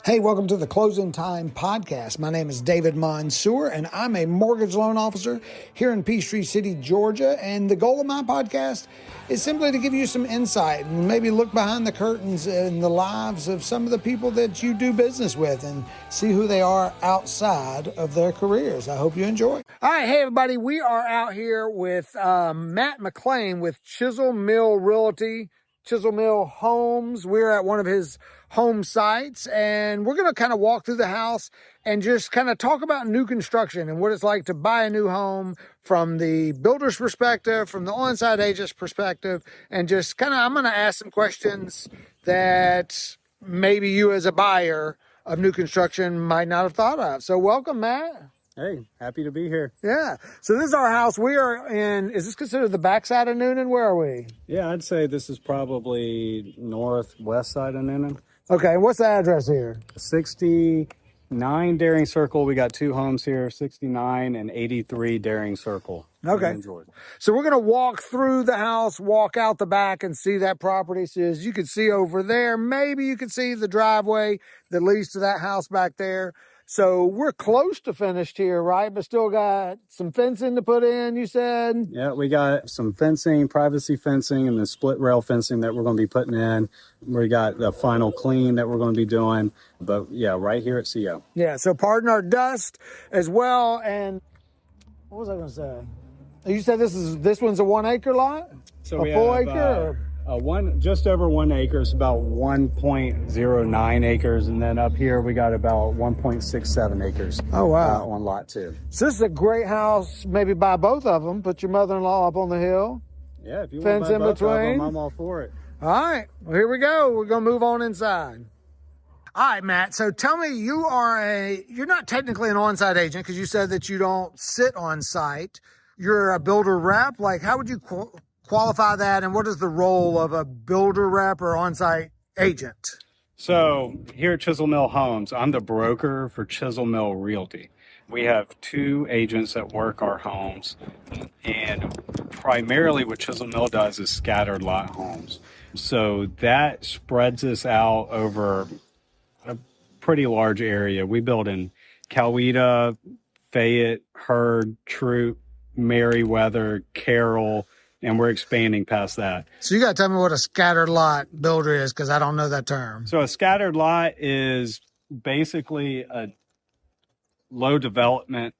Hey, welcome to the Closing Time Podcast. My name is David Mansour, and I'm a mortgage loan officer here in Peachtree City, Georgia. And the goal of my podcast is simply to give you some insight and maybe look behind the curtains in the lives of some of the people that you do business with and see who they are outside of their careers. I hope you enjoy. All right, hey, everybody. We are out here with Matt McLain with Chisel Mill Realty, Chisel Mill Homes. We're at one of his home sites, and we're going to kind of walk through the house and just kind of talk about new construction and what it's like to buy a new home from the builder's perspective, from the onside agent's perspective, and just kind of, I'm going to ask some questions that maybe you as a buyer of new construction might not have thought of. So welcome, Matt. Hey, happy to be here. Yeah. So this is our house. We are in, is this considered the backside of Noonan? Where are we? Yeah, I'd say this is probably northwest side of Noonan. Okay. What's the address here? 69 Daring Circle. We got two homes here, 69 and 83 Daring Circle. Okay. So we're going to walk through the house, walk out the back and see that property. So as you can see over there, maybe you can see the driveway that leads to that house back there. So we're close to finished here, right? But still got some fencing to put in, you said? Yeah, we got some fencing, privacy fencing, and the split rail fencing that we're going to be putting in. We got the final clean that we're going to be doing. But yeah, right here at CO. Yeah, so pardon our dust as well. And what was I going to say? You said this one's a 1 acre lot? So a full acre? Just over 1 acre. It's about 1.09 acres, and then up here we got about 1.67 acres. Oh wow! On lot 2. So this is a great house. Maybe buy both of them. Put your mother-in-law up on the hill. Yeah, if you fence want to buy in both of between. them, I'm all for it. All right, well here we go. We're gonna move on inside. All right, Matt. So tell me, you're not technically an on-site agent because you said that you don't sit on site. You're a builder rep. Like, how would you qualify that, and what is the role of a builder rep or on-site agent? So here at Chisel Mill Homes, I'm the broker for Chisel Mill Realty. We have 2 agents that work our homes, and primarily what Chisel Mill does is scattered lot homes. So that spreads us out over a pretty large area. We build in Coweta, Fayette, Hurd, Troop, Meriwether, Carroll, and we're expanding past that. So you got to tell me what a scattered lot builder is, because I don't know that term. So a scattered lot is basically a low development.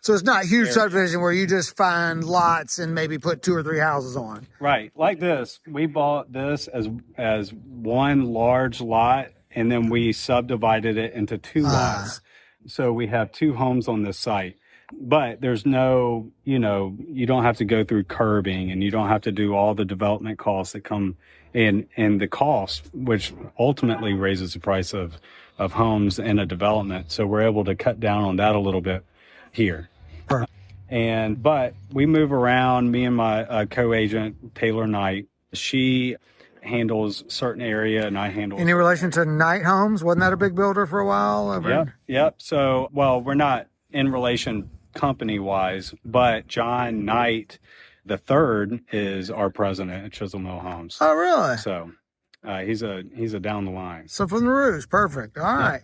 So it's not huge subdivision where you just find lots and maybe put 2 or 3 houses on. Right. Like this. We bought this as one large lot, and then we subdivided it into 2 lots. So we have 2 homes on this site. But there's no, you don't have to go through curbing, and you don't have to do all the development costs that come in, and the cost, which ultimately raises the price of homes in a development. So we're able to cut down on that a little bit here. But we move around, me and my co-agent, Taylor Knight. She handles certain area, and I handle. Any relation to Knight Homes? Wasn't that a big builder for a while? Yep. So, well, we're not in relation company-wise, but John Knight III is our president at Chisel Mill Homes. Oh, really? So he's a down the line. So from the roots, perfect. All right.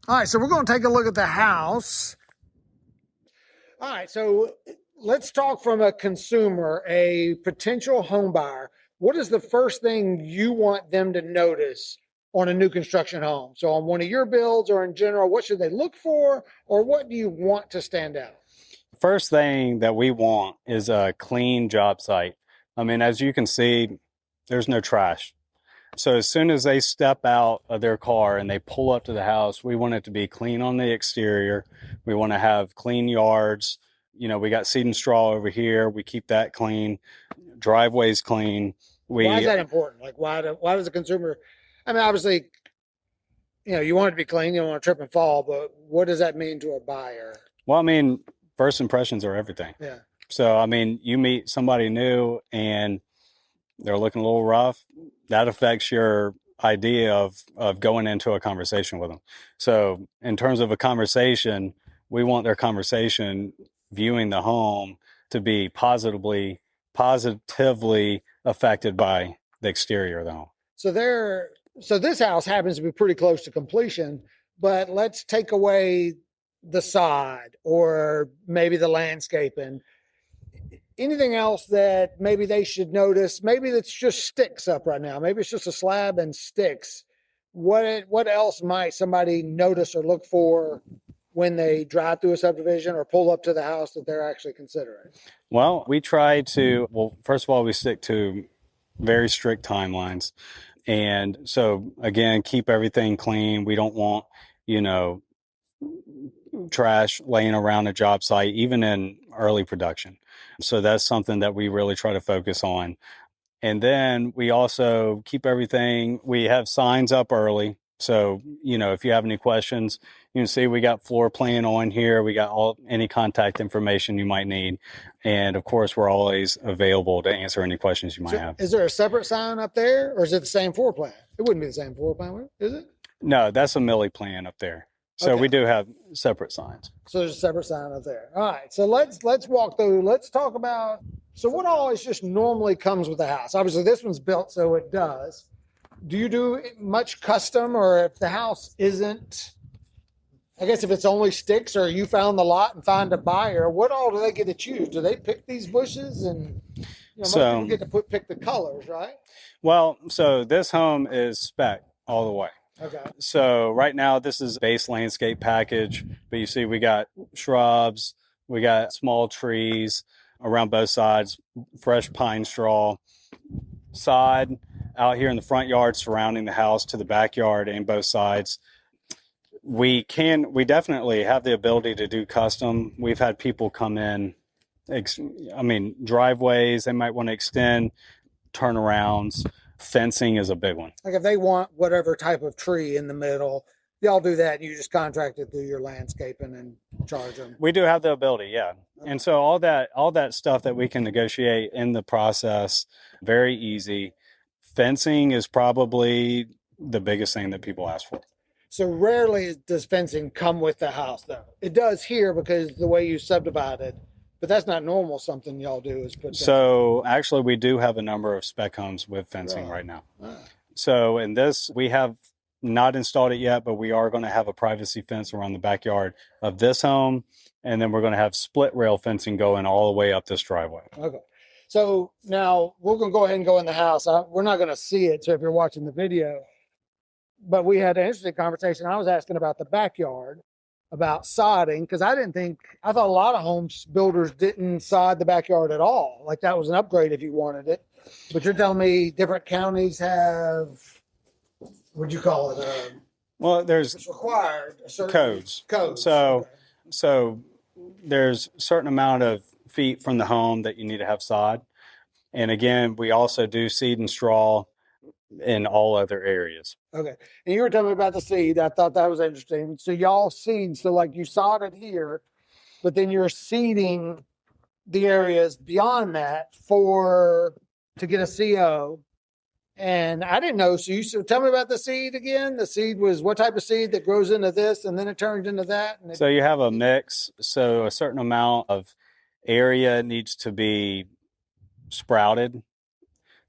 All right, so we're going to take a look at the house. All right, so let's talk from a consumer, a potential home buyer. What is the first thing you want them to notice on a new construction home? So on one of your builds, or in general, what should they look for, or what do you want to stand out? First thing that we want is a clean job site. I mean, as you can see, there's no trash. So as soon as they step out of their car and they pull up to the house, we want it to be clean on the exterior. We want to have clean yards. We got seed and straw over here. We keep that clean. Driveway's clean. Why is that important? Like, why does a consumer, I mean, obviously, you want it to be clean. You don't want to trip and fall, but what does that mean to a buyer? Well, I mean, first impressions are everything. Yeah. So, I mean, you meet somebody new and they're looking a little rough, that affects your idea of going into a conversation with them. So in terms of a conversation, we want their conversation viewing the home to be positively affected by the exterior of the home. So So this house happens to be pretty close to completion, but let's take away the sod or maybe the landscaping. Anything else that maybe they should notice? Maybe it's just sticks up right now. Maybe it's just a slab and sticks. What else might somebody notice or look for when they drive through a subdivision or pull up to the house that they're actually considering? Well, we try to, first of all, we stick to very strict timelines. And so, again, keep everything clean. We don't want, trash laying around a job site, even in early production. So that's something that we really try to focus on. And then we also keep everything, we have signs up early. So, if you have any questions, you can see we got floor plan on here. We got any contact information you might need. And of course, we're always available to answer any questions you might have. Is there a separate sign up there, or is it the same floor plan? It wouldn't be the same floor plan, is it? No, that's a Millie plan up there. So we do have separate signs. So there's a separate sign up there. All right. So let's walk through. Let's talk about, so what always just normally comes with the house? Obviously this one's built, so it does. Do you do much custom, or if the house isn't, I guess if it's only sticks, or you found the lot and find a buyer, what all do they get to choose? Do they pick these bushes? And most people get to pick the colors, right? Well, so this home is spec all the way. Okay. So right now this is base landscape package, but you see we got shrubs, we got small trees around both sides, fresh pine straw, sod out here in the front yard surrounding the house to the backyard and both sides. We definitely have the ability to do custom. We've had people come in, driveways, they might want to extend, turnarounds. Fencing is a big one. Like if they want whatever type of tree in the middle, y'all do that and you just contract it through your landscaping and charge them. We do have the ability, yeah. Okay. And so all that stuff that we can negotiate in the process, very easy. Fencing is probably the biggest thing that people ask for. So rarely does fencing come with the house, though. It does here because the way you subdivide it, but that's not normal. Something y'all do is put. So actually, we do have a number of spec homes with fencing right now. So in this, we have not installed it yet, but we are going to have a privacy fence around the backyard of this home, and then we're going to have split rail fencing going all the way up this driveway. Okay. So now we're going to go ahead and go in the house. We're not going to see it, so if you're watching the video, but we had an interesting conversation. I was asking about the backyard, about sodding, because I thought a lot of homes builders didn't sod the backyard at all. Like that was an upgrade if you wanted it. But you're telling me different counties have, what'd you call it? Well, it's required a certain codes. So there's a certain amount of feet from the home that you need to have sod. And again, we also do seed and straw in all other areas. Okay. And you were telling me about the seed. I thought that was interesting. So y'all seed, so like you sod it here, but then you're seeding the areas beyond that to get a CO. And I didn't know. So tell me about the seed again. The seed was what type of seed that grows into this and then it turns into that? So you have a mix. So a certain amount of area needs to be sprouted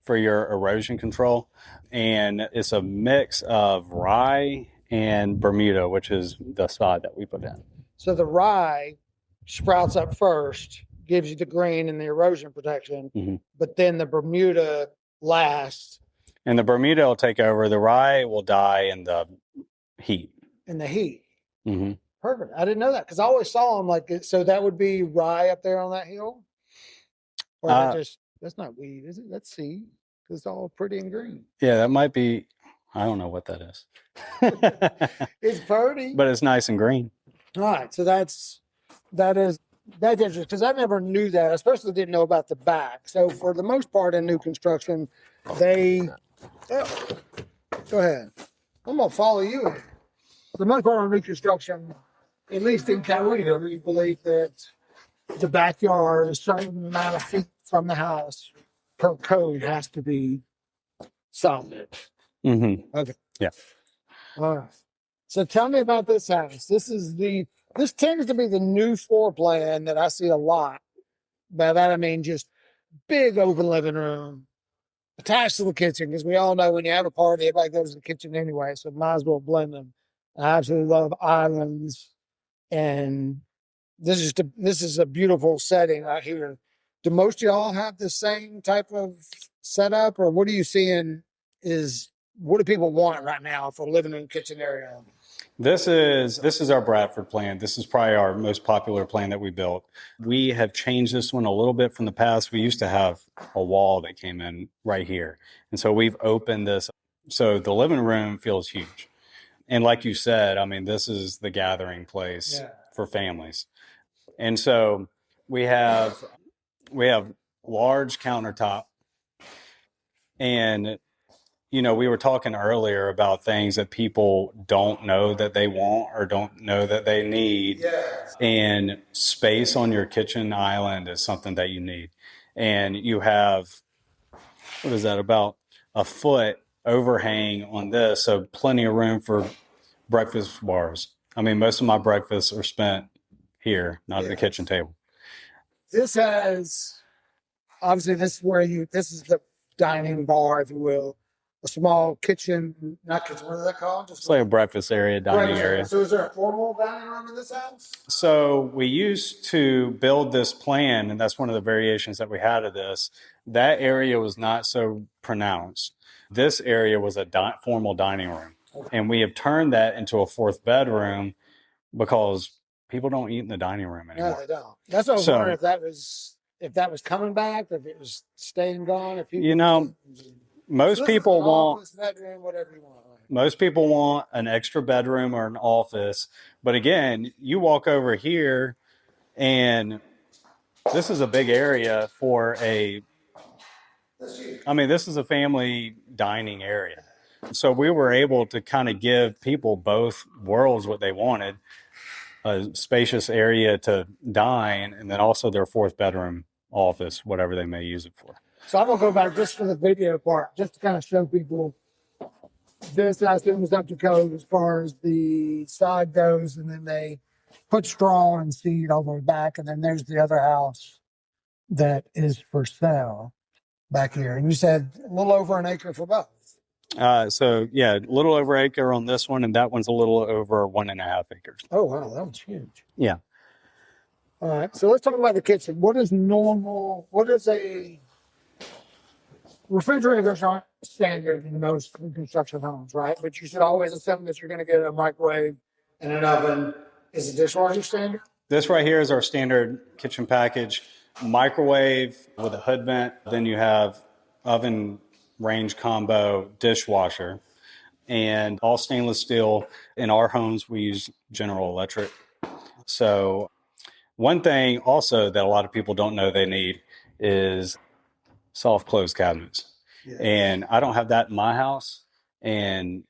for your erosion control. And it's a mix of rye and Bermuda, which is the sod that we put in. So the rye sprouts up first, gives you the green and the erosion protection, but then the Bermuda lasts. And the Bermuda will take over. The rye will die in the heat. In the heat. Mm-hmm. Perfect. I didn't know that because I always saw them like it. So that would be rye up there on that hill? Or that's not weed, is it? That's seed. It's all pretty and green. Yeah, that might be. I don't know what that is. It's pretty, but it's nice and green. All right, so that's interesting because I never knew that. I especially didn't know about the back. So for the most part in new construction, go ahead. I'm gonna follow you. For the most part in new construction, at least in California, we believe that the backyard, a certain amount of feet from the house per code has to be solid. Mm-hmm. Okay. Yeah. All right. So tell me about this house. This tends to be the new floor plan that I see a lot. By that I mean just big open living room, attached to the kitchen, because we all know when you have a party, everybody goes to the kitchen anyway, so might as well blend them. I absolutely love islands, and this is a beautiful setting out here. Do most of y'all have the same type of setup, or what are you seeing? What do people want right now for living in the kitchen area? This is our Bradford plan. This is probably our most popular plan that we built. We have changed this one a little bit from the past. We used to have a wall that came in right here. And so we've opened this. So the living room feels huge. And like you said, I mean, this is the gathering place for families. And so we have large countertop, and we were talking earlier about things that people don't know that they want or don't know that they need. And space on your kitchen island is something that you need. And you have, what is that, about a foot overhang on this. So plenty of room for breakfast bars. I mean, most of my breakfasts are spent here, not at the kitchen table. This has, obviously, this is the dining bar, if you will. A small kitchen, not kitchen, what is that called? Just it's like a breakfast area, dining area. So is there a formal dining room in this house? So we used to build this plan, and that's one of the variations that we had of this. That area was not so pronounced. This area was a formal dining room. Okay. And we have turned that into a fourth bedroom because people don't eat in the dining room anymore. No, they don't. That's what I was wondering if that was coming back, if it was staying gone, if people most people want office, bedroom, whatever you want. Right? Most people want an extra bedroom or an office. But again, you walk over here and this is a big area for this is a family dining area. So we were able to kind of give people both worlds what they wanted, a spacious area to dine, and then also their fourth bedroom office, whatever they may use it for. So I'm going to go back just for the video part, just to kind of show people this. I assume is up to code as far as the side goes, and then they put straw and seed all the way back, and then there's the other house that is for sale back here. And you said a little over an acre for both. A little over an acre on this one, and that one's a little over 1.5 acres. Oh, wow, that one's huge. Yeah. All right, so let's talk about the kitchen. What is a refrigerators aren't standard in most construction homes, right? But you should always assume that you're going to get a microwave and an oven. Is a dishwasher standard? This right here is our standard kitchen package. Microwave with a hood vent. Then you have oven range combo, dishwasher, and all stainless steel. In our homes, we use General Electric. So one thing also that a lot of people don't know they need is soft close cabinets. Yeah. And I don't have that in my house, and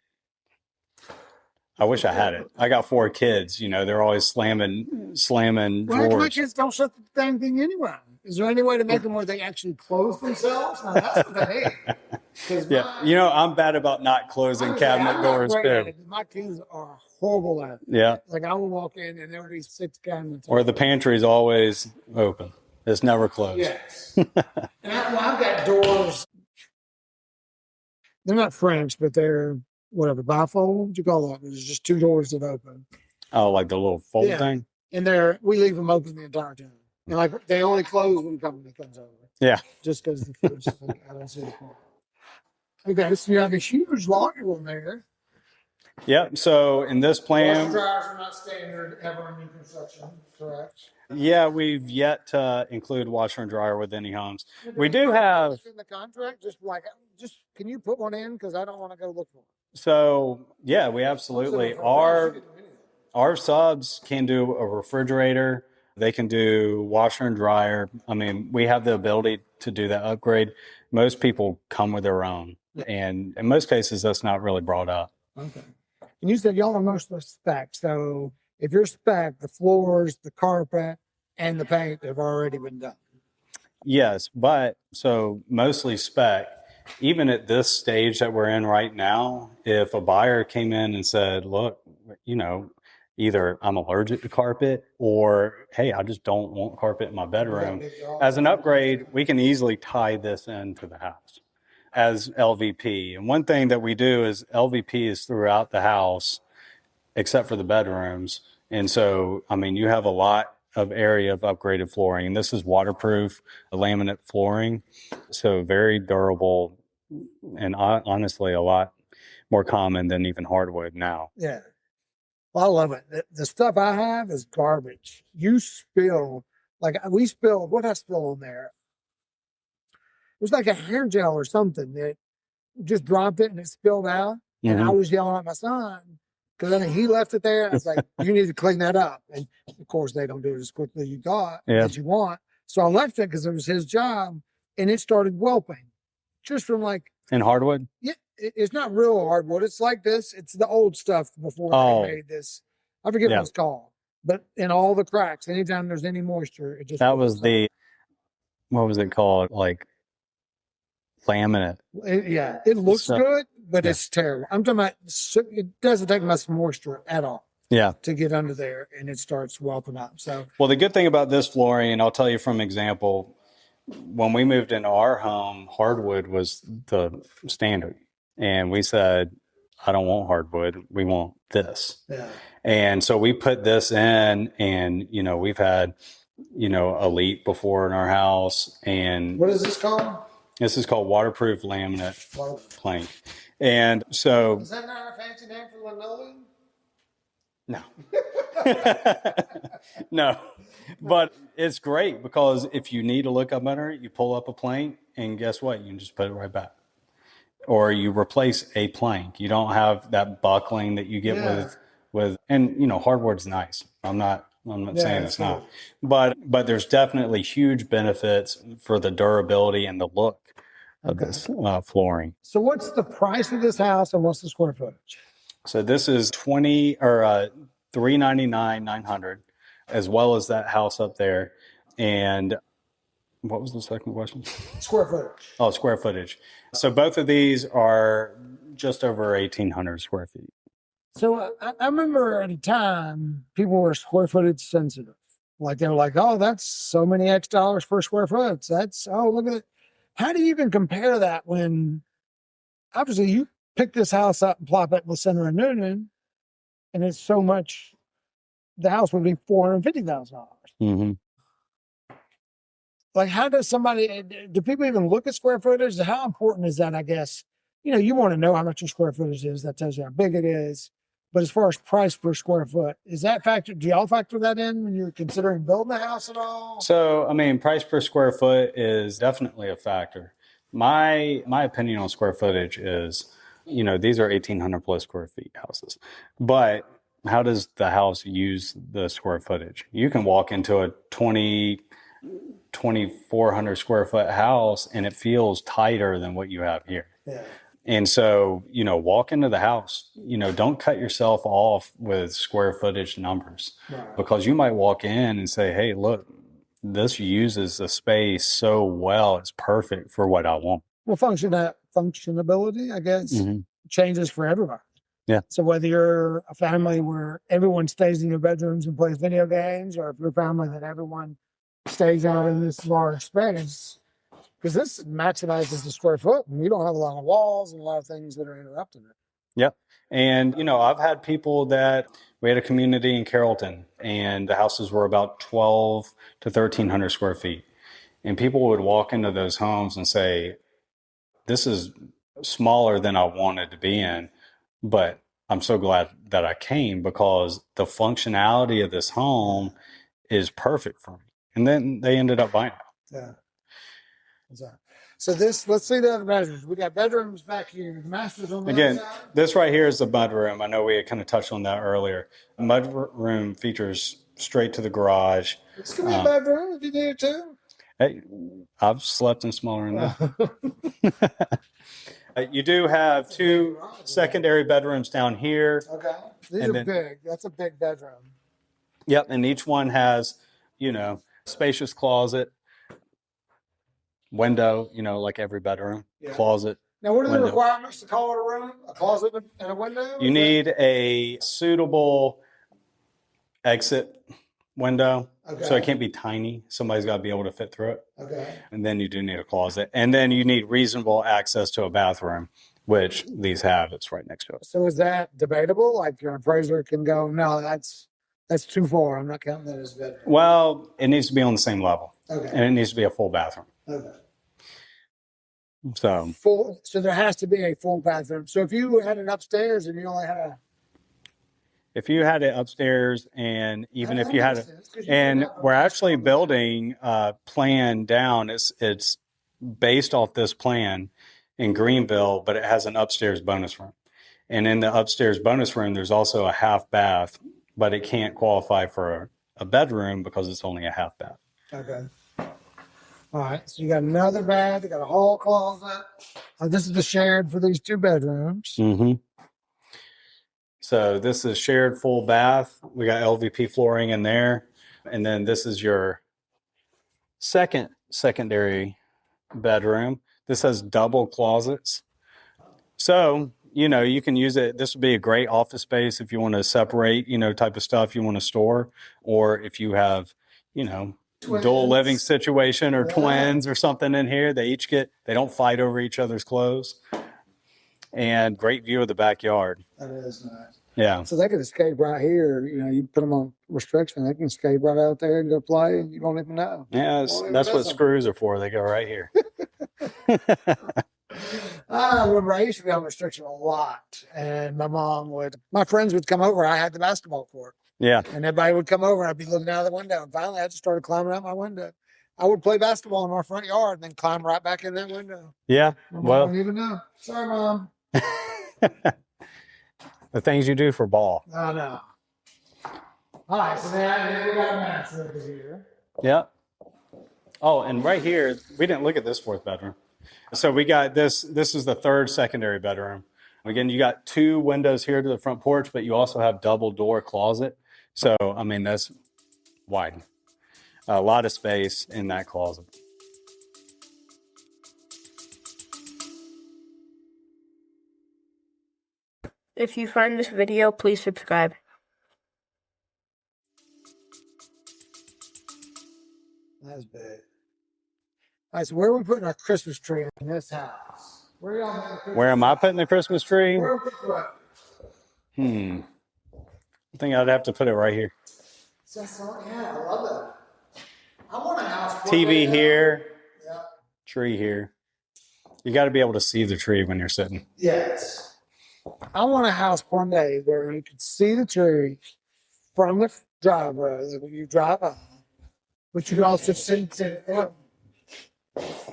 I wish I had it. I got 4 kids, they're always slamming drawers. My kids don't shut the dang thing anyway. Is there any way to make them where they actually close themselves? No, that's what they hate. Yeah, I'm bad about not closing cabinet doors too. My kids are horrible at it. Yeah. Like I will walk in and there would be 6 cabinets. Or the pantry's always open. It's never closed. Yes. And I've got doors. They're not French, but they're whatever, bifold. What you call that? There's just 2 doors that open. Oh, like the little fold thing? And we leave them open the entire time. And like they only close when the company comes over. Yeah. Just because the food's I don't see the point. Okay, so you have a huge laundry room there. Yep. So in this plan, washer dryers are not standard ever in new construction, correct? Yeah, we've yet to include washer and dryer with any homes. We do have in the contract. Just can you put one in, because I don't want to go look for one. So yeah, we absolutely our subs can do a refrigerator. They can do washer and dryer. I mean, we have the ability to do that upgrade. Most people come with their own, and in most cases, that's not really brought up. Okay. And you said y'all are mostly spec. So if you're spec, the floors, the carpet, and the paint have already been done. Yes, but so mostly spec. Even at this stage that we're in right now, if a buyer came in and said, look, either I'm allergic to carpet or, hey, I just don't want carpet in my bedroom. As an upgrade, we can easily tie this into the house as LVP. And one thing that we do is LVP is throughout the house, except for the bedrooms. And so, I mean, you have a lot of area of upgraded flooring. And this is waterproof laminate flooring. So very durable and honestly a lot more common than even hardwood now. Yeah. Well, I love it. The stuff I have is garbage. You spill, like we spilled, what I spill on there? It was like a hair gel or something that just dropped it and it spilled out. And I was yelling at my son because then he left it there. And I was like, you need to clean that up. And of course, they don't do it as quickly as you thought, as you want. So I left it because it was his job and it started whelping just from like. And hardwood? Yeah. It's not real hardwood. It's like this. It's the old stuff before they made this. I forget what it's called. But in all the cracks, anytime there's any moisture, it just. That was what was it called? Like laminate. It looks good, but it's terrible. I'm talking about it doesn't take much moisture at all. Yeah. To get under there and it starts whelping up. So. Well, the good thing about this flooring, and I'll tell you from example, when we moved into our home, hardwood was the standard. And we said, I don't want hardwood. We want this. Yeah. And so we put this in and, we've had, Elite before in our house. And what is this called? This is called waterproof laminate plank. And so. Is that not a fancy name for linoleum? No. No. But it's great because if you need to look up under it, you pull up a plank and guess what? You can just put it right back. Or you replace a plank. You don't have that buckling that you get with and hardwood's nice. I'm not saying it's not. But there's definitely huge benefits for the durability and the look of this flooring. So what's the price of this house and what's the square footage? So this is $399,900, as well as that house up there. And what was the second question? Square footage. Oh, square footage. So both of these are just over 1,800 square feet. So I remember at a time, people were square footage sensitive. Like they were like, oh, that's so many X dollars per square foot. Look at it. How do you even compare that when obviously you pick this house up and plop it in the center of Newton and it's so much, the house would be $450,000. Mm-hmm. Like, how does do people even look at square footage? How important is that, I guess? You want to know how much your square footage is. That tells you how big it is. But as far as price per square foot, do y'all factor that in when you're considering building a house at all? So, price per square foot is definitely a factor. My opinion on square footage is, these are 1,800 plus square feet houses. But how does the house use the square footage? You can walk into a 2,400 square foot house and it feels tighter than what you have here. Yeah. And so, walk into the house, don't cut yourself off with square footage numbers because you might walk in and say, hey, look, this uses the space so well. It's perfect for what I want. Well, functionability, I guess, changes for everybody. Yeah. So whether you're a family where everyone stays in your bedrooms and plays video games, or if you're a family that everyone stays out in this large space, because this maximizes the square foot and you don't have a lot of walls and a lot of things that are interrupting it. Yep. And, I've had people we had a community in Carrollton and the houses were about 12 to 1,300 square feet. And people would walk into those homes and say, this is smaller than I wanted to be in, but I'm so glad that I came because the functionality of this home is perfect for me. And then they ended up buying it. Yeah. So let's see the other bedrooms. We got bedrooms back here. The master's on the other side. This right here is the mudroom. I know we had kind of touched on that earlier. The mudroom features straight to the garage. It's going to be a bedroom if you need to. Hey, I've slept in smaller than that. You do have two secondary bedrooms down here. Okay. These are big. That's a big bedroom. Yep. And each one has, spacious closet. Window, like every bedroom, closet. Now, what are the requirements to call it a room? A closet and a window? You need a suitable exit window. Okay. So it can't be tiny. Somebody's got to be able to fit through it. Okay. And then you do need a closet. And then you need reasonable access to a bathroom, which these have. It's right next to it. So is that debatable? Like your appraiser can go, no, that's too far. I'm not counting that as a bedroom. Well, it needs to be on the same level. Okay. And it needs to be a full bathroom. Okay. So So there has to be a full bathroom. So if you had it upstairs and you only had if you had it upstairs, and even if you had it, and we're actually building a plan down. It's based off this plan in Greenville, but it has an upstairs bonus room. And in the upstairs bonus room, there's also a half bath, but it can't qualify for a bedroom because it's only a half bath. Okay. All right. So you got another bath. You got a hall closet. This is the shared for these 2 bedrooms. Mm-hmm. So this is shared full bath. We got LVP flooring in there. And then this is your secondary bedroom. This has double closets. So, you can use it. This would be a great office space if you want to separate, type of stuff you want to store, or if you have, Twins. dual living situation or twins or something in here. They don't fight over each other's clothes. And great view of the backyard. That is nice. Yeah. So they can escape right here. You put them on restriction. They can escape right out there and go play. And you won't even know. Yeah, that's what screws are for. They go right here. I remember I used to be on restriction a lot. And my friends would come over. I had the basketball court. Yeah. And everybody would come over and I'd be looking out of the window. And finally I just started climbing out my window. I would play basketball in our front yard and then climb right back in that window. Yeah. My mom wouldn't even know. Sorry, Mom. The things you do for ball. I know. All right, so now we got a master over here. Yep. Oh, and right here, we didn't look at this 4th bedroom. So we got this. This is the 3rd secondary bedroom. Again, you got 2 windows here to the front porch, but you also have double door closet. So, that's wide. A lot of space in that closet. If you find this video, please subscribe. That's big. All right, so where are we putting our Christmas tree in this house? Where am I putting the Christmas tree? Where are we putting it? I think I'd have to put it right here. Yeah, I love that. I want a house. TV here. Yeah. Tree here. You got to be able to see the tree when you're sitting. Yes. I want a house one day where you can see the tree from the driveway when you drive up, but you can also sit in front.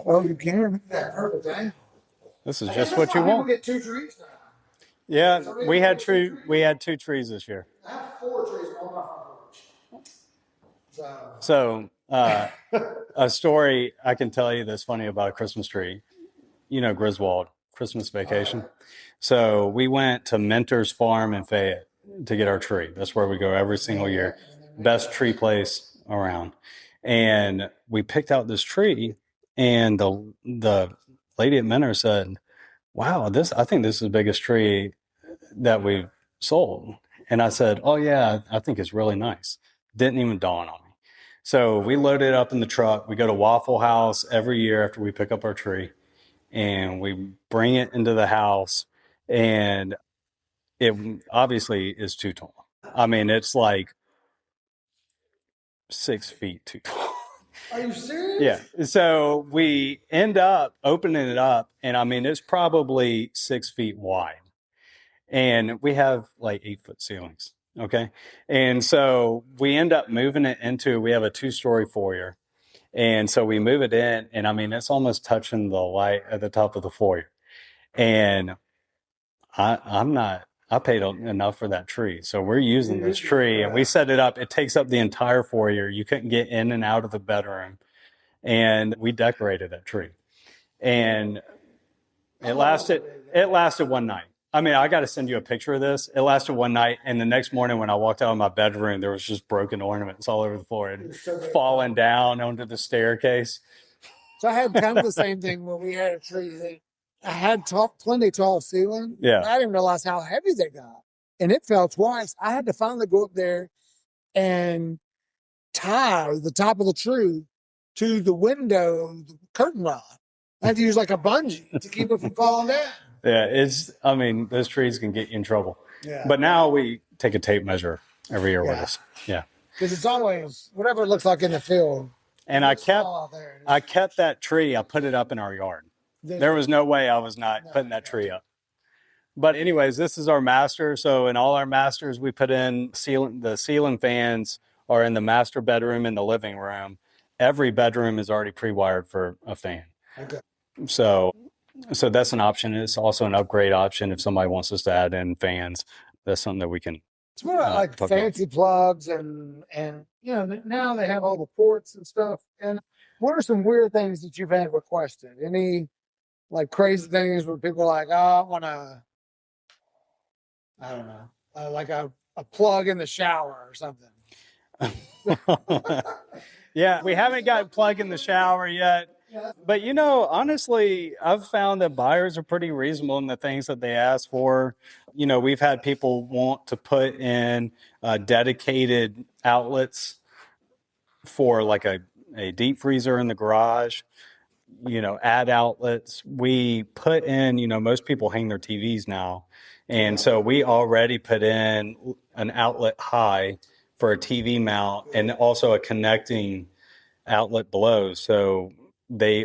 Oh, you can. That's perfect, eh? This is just what you want. We get 2 trees now. Yeah, we had 2 trees this year. I have 4 trees on my front porch. So a story I can tell you that's funny about a Christmas tree. Griswold, Christmas Vacation. So we went to Mentor's Farm in Fayette to get our tree. That's where we go every single year. Best tree place around. And we picked out this tree, and the lady at Mentor said, "Wow, I think this is the biggest tree that we've sold." And I said, "Oh yeah, I think it's really nice." Didn't even dawn on me. So we loaded it up in the truck. We go to Waffle House every year after we pick up our tree, and we bring it into the house, and it obviously is too tall. It's like 6 feet too tall. Are you serious? Yeah. So we end up opening it up, and it's probably 6 feet wide, and we have like 8-foot ceilings. Okay. And so we end up moving it we have a 2-story foyer. And so we move it in, and it's almost touching the light at the top of the foyer. And I paid enough for that tree. So we're using this tree, and we set it up. It takes up the entire foyer. You couldn't get in and out of the bedroom. And we decorated that tree. And it lasted one night. I got to send you a picture of this. It lasted one night, and the next morning when I walked out of my bedroom, there was just broken ornaments all over the floor and falling down onto the staircase. So I had kind of the same thing when we had a tree that I had plenty tall ceiling. Yeah. I didn't realize how heavy they got, and it fell twice. I had to finally go up there and tie the top of the tree to the window, the curtain rod. I had to use like a bungee to keep it from falling down. Yeah, those trees can get you in trouble. Yeah. But now we take a tape measure every year with Yeah. us. Yeah. Because it's always whatever it looks like in the field. And I kept that tree, I put it up in our yard. There was no way I was not putting that tree up. But anyways, this is our master. So in all our masters, we put in the ceiling fans are in the master bedroom and the living room. Every bedroom is already pre-wired for a fan. Okay. So that's an option. It's also an upgrade option if somebody wants us to add in fans. That's something that we can. It's more like fancy plugs and now they have all the ports and stuff. And what are some weird things that you've had requested? Any like crazy things where people are like, oh, I want to, I don't know, like a plug in the shower or something. Yeah, we haven't got plug in the shower yet. But, honestly, I've found that buyers are pretty reasonable in the things that they ask for. We've had people want to put in dedicated outlets for like a deep freezer in the garage, add outlets. We put in, most people hang their TVs now. And so we already put in an outlet high for a TV mount and also a connecting outlet below. So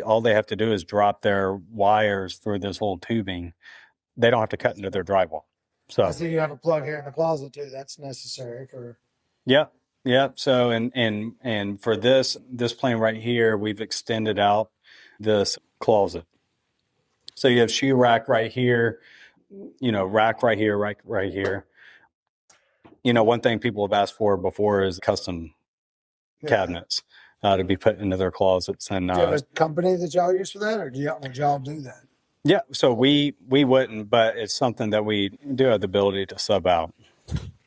all they have to do is drop their wires through this whole tubing. They don't have to cut into their drywall. So I see you have a plug here in the closet too. That's necessary for. Yeah. So and for this plan right here, we've extended out this closet. So you have shoe rack right here, rack right here, right here. One thing people have asked for before is custom cabinets to be put into their closets. And do you have a company that y'all use for that, or would y'all do that? Yeah, so we wouldn't, but it's something that we do have the ability to sub out.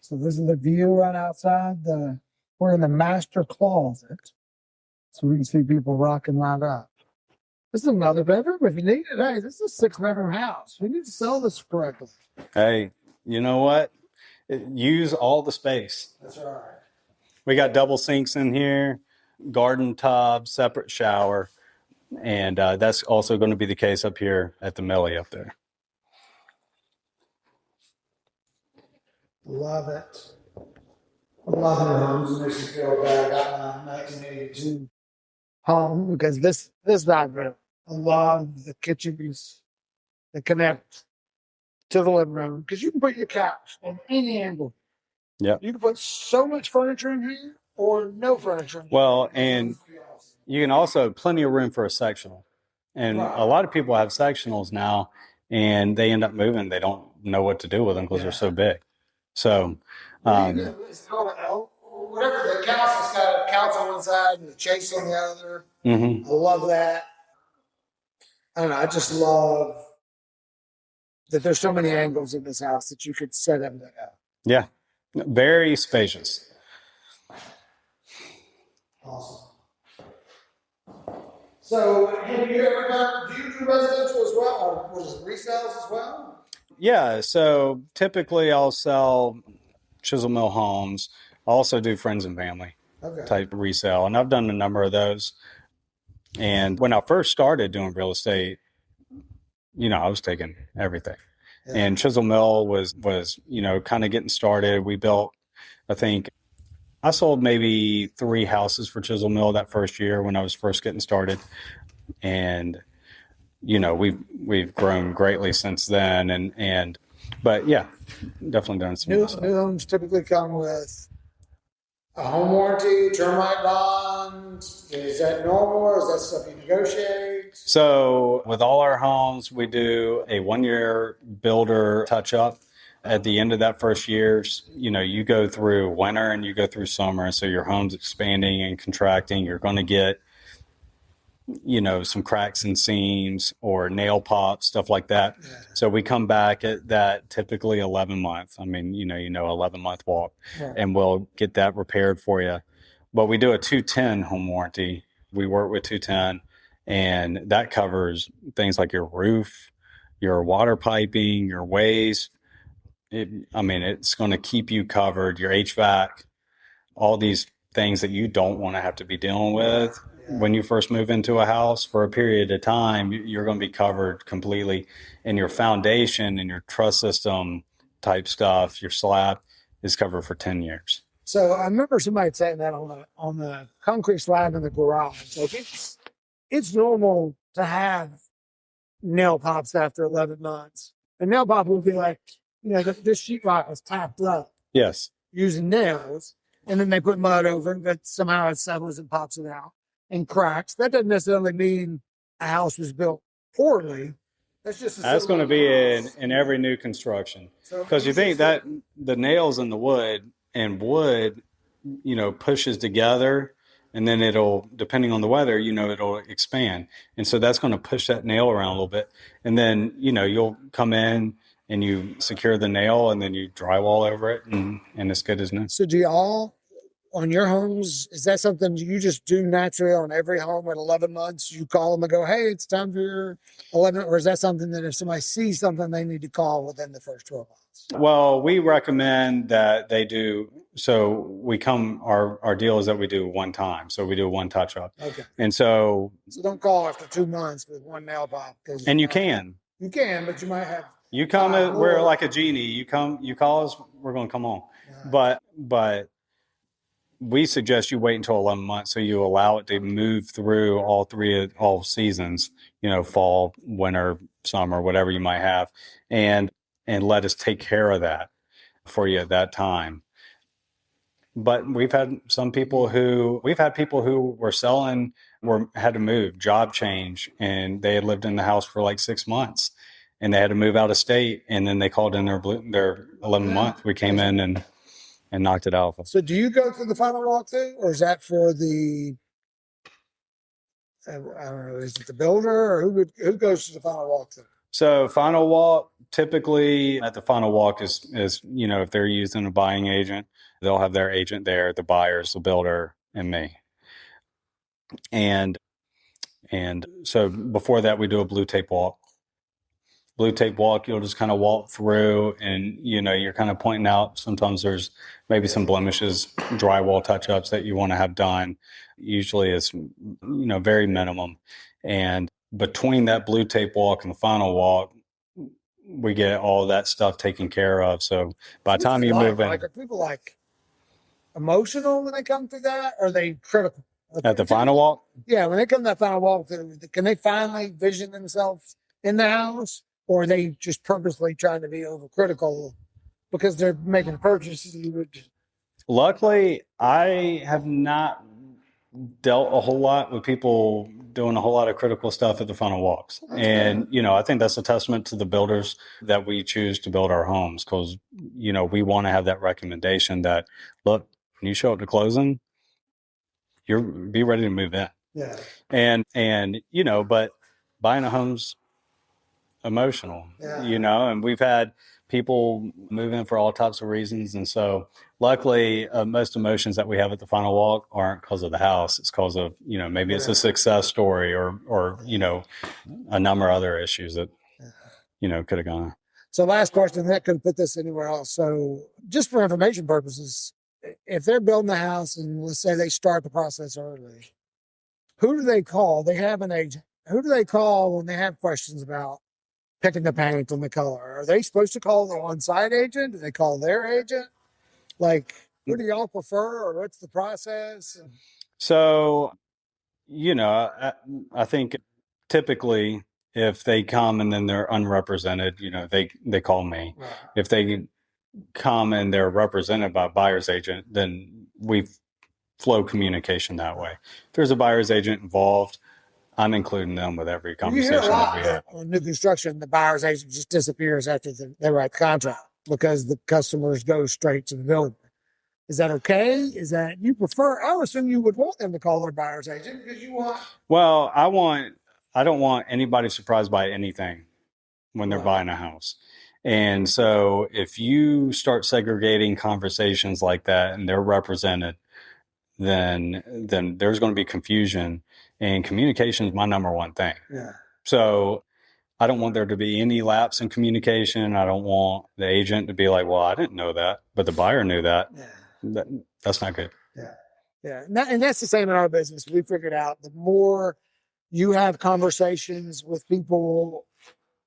So this is the view right outside. We're in the master closet, so we can see people rocking right up. This is another bedroom if you need it. Hey, this is a 6-bedroom house. We need to sell this correctly. Hey, you know what? Use all the space. That's right. We got double sinks in here, garden tub, separate shower, and that's also going to be the case up here at the Millie up there. Love it. I love your homes. It makes me feel bad about my 1982 home because this bedroom. I love the kitchens that connect to the living room because you can put your couch on any angle. Yeah. You can put so much furniture in here or no furniture in here. Well, and you can also plenty of room for a sectional. And a lot of people have sectionals now and they end up moving. They don't know what to do with them because they're so big. So, it's called whatever the couch has got a couch on one side and the chase on the other. Mm-hmm. I love that. I don't know. I just love that there's so many angles in this house that you could set everything up. Yeah. Very spacious. Awesome. So, have you ever do you do residential as well, or was it resales as well? Yeah. So typically I'll sell Chisel Mill Homes. I also do friends and family type resale, and I've done a number of those. And when I first started doing real estate, I was taking everything. Yeah. And Chisel Mill was kind of getting started. We built, I think, I sold maybe 3 houses for Chisel Mill that first year when I was first getting started. And, we've grown greatly since then. But yeah, definitely done some new homes typically come with a home warranty, termite bond. Is that normal or is that stuff you negotiate? So with all our homes, we do a 1-year builder touch-up. At the end of that first year, you go through winter and you go through summer. So your home's expanding and contracting. You're going to get, some cracks and seams or nail pops, stuff like that. Yeah. So we come back at that typically 11 month. 11-month walk, and we'll get that repaired for you. But we do a 210 home warranty. We work with 210, and that covers things like your roof, your water piping, your waste. It's going to keep you covered, your HVAC, all these things that you don't want to have to be dealing with when you first move into a house for a period of time. You're going to be covered completely, and your foundation and your truss system type stuff, your slab is covered for 10 years. So I remember somebody saying that on the concrete slab in the garage. Like it's normal to have nail pops after 11 months. A nail pop will be like, this sheetrock was tapped up. Yes. Using nails, and then they put mud over it, but somehow it settles and pops it out and cracks. That doesn't necessarily mean a house was built poorly. That's going to be in every new construction, because you think that the nails in the wood pushes together, and then it'll, depending on the weather, it'll expand, and so that's going to push that nail around a little bit, and then you'll come in and you secure the nail, and then you drywall over it, and it's good as new. So do y'all, on your homes, is that something you just do naturally on every home at 11 months? You call them and go, hey, it's time for your 11, or is that something that if somebody sees something, they need to call within the first 12 months? Well, we recommend that they do. So our deal is that we do one time. So we do one touch up. Okay. And so don't call after 2 months with one nail pop. And you can, but you might have. You come, we're like a genie. You call us, we're going to come on. Yeah. But we suggest you wait until 11 months so you allow it to move through all seasons, fall, winter, summer, whatever you might have, and let us take care of that for you at that time. But we've had people who were selling, had to move, job change, and they had lived in the house for like 6 months. And they had to move out of state, and then they called in their 11th month. We came in and knocked it out. So do you go through the final walkthrough, or is that for the, I don't know, is it the builder, or who goes to the final walkthrough? So final walk, typically at the final walk is if they're using a buying agent, they'll have their agent there, the buyers, the builder, and me. And so before that, we do a blue tape walk. Blue tape walk, you'll just kind of walk through, and you're kind of pointing out sometimes there's maybe some blemishes, drywall touch-ups that you want to have done. Usually it's very minimum. And between that blue tape walk and the final walk, we get all of that stuff taken care of. So by the time you move in, are people emotional when they come through that, or are they critical? At the final walk? Yeah, when they come to that final walk, can they finally vision themselves in the house? Or are they just purposely trying to be overcritical because they're making a purchase? Luckily, I have not dealt a whole lot with people doing a whole lot of critical stuff at the final walks. And, I think that's a testament to the builders that we choose to build our homes, because, we want to have that recommendation that, look, when you show up to closing, be ready to move in. Yeah. And but buying a home's emotional, and we've had people move in for all types of reasons. And so luckily, most emotions that we have at the final walk aren't because of the house. It's because of, maybe it's a success story or a number of other issues that, could have gone on. So last question, that couldn't put this anywhere else. So just for information purposes, if they're building a house and let's say they start the process early, who do they call? They have an agent. Who do they call when they have questions about picking the paint and the color? Are they supposed to call the onside agent? Do they call their agent? Who do y'all prefer, or what's the process? So, I think typically if they come and then they're unrepresented, they call me. Right. If they come and they're represented by a buyer's agent, then we flow communication that way. If there's a buyer's agent involved, I'm including them with every conversation that we have. On new construction, the buyer's agent just disappears after they write the contract because the customers go straight to the builder. Is that okay? Is that you prefer? I would assume you would want them to call their buyer's agent because you want. Well, I don't want anybody surprised by anything when they're buying a house. And so if you start segregating conversations like that and they're represented, then there's going to be confusion. And communication is my number one thing. Yeah. So I don't want there to be any lapse in communication. I don't want the agent to be like, well, I didn't know that, but the buyer knew that. Yeah. That's not good. Yeah. Yeah. And that's the same in our business. We figured out the more you have conversations with people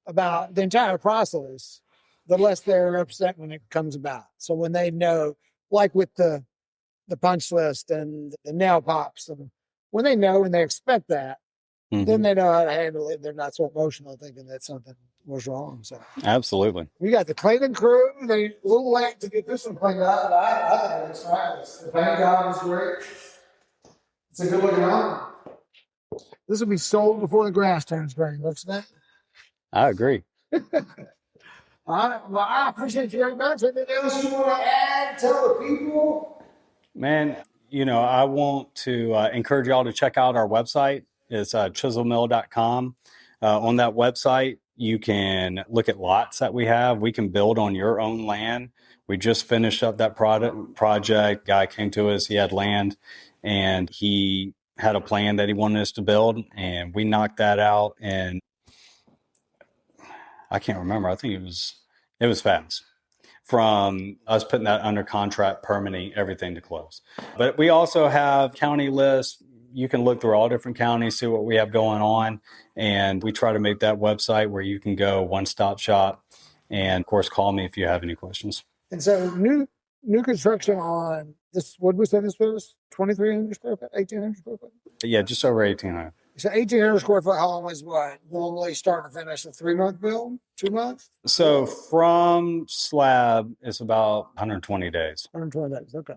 about the entire process, the less they're upset when it comes about. So when they know, like with the punch list and the nail pops, and when they know and they expect that, then they know how to handle it. They're not so emotional thinking that something was wrong. So Absolutely. we got the cleaning crew. They a little late to get this one cleaned up, but I think it's fabulous. The paint job is great. It's a good looking home. This will be sold before the grass turns green. Looks like. I agree. All right. Well, I appreciate you very much. Anything else you want to add? Tell the people. Man, I want to encourage y'all to check out our website. It's chiselmill.com. On that website, you can look at lots that we have. We can build on your own land. We just finished up that project. Guy came to us. He had land, and he had a plan that he wanted us to build, and we knocked that out. And I can't remember. I think it was fast. From us putting that under contract, permitting, everything to close. But we also have county lists. You can look through all different counties, see what we have going on. And we try to make that website where you can go one-stop shop. And of course, call me if you have any questions. And so new construction on this, what did we say this was? 2,300 square foot, 1,800 square foot? Yeah, just over 1,800. So 1,800 square foot home is what? Normally start to finish a 3-month build? 2 months? So from slab, it's about 120 days. 120 days, okay.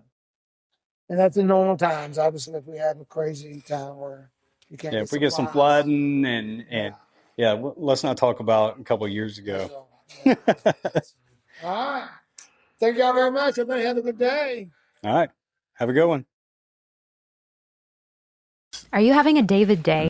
And that's in normal times. Obviously, if we have a crazy time where you can't. Yeah, if we get some flooding and let's not talk about a couple of years ago. All right. Thank y'all very much. Everybody have a good day. All right. Have a good one. Are you having a David day?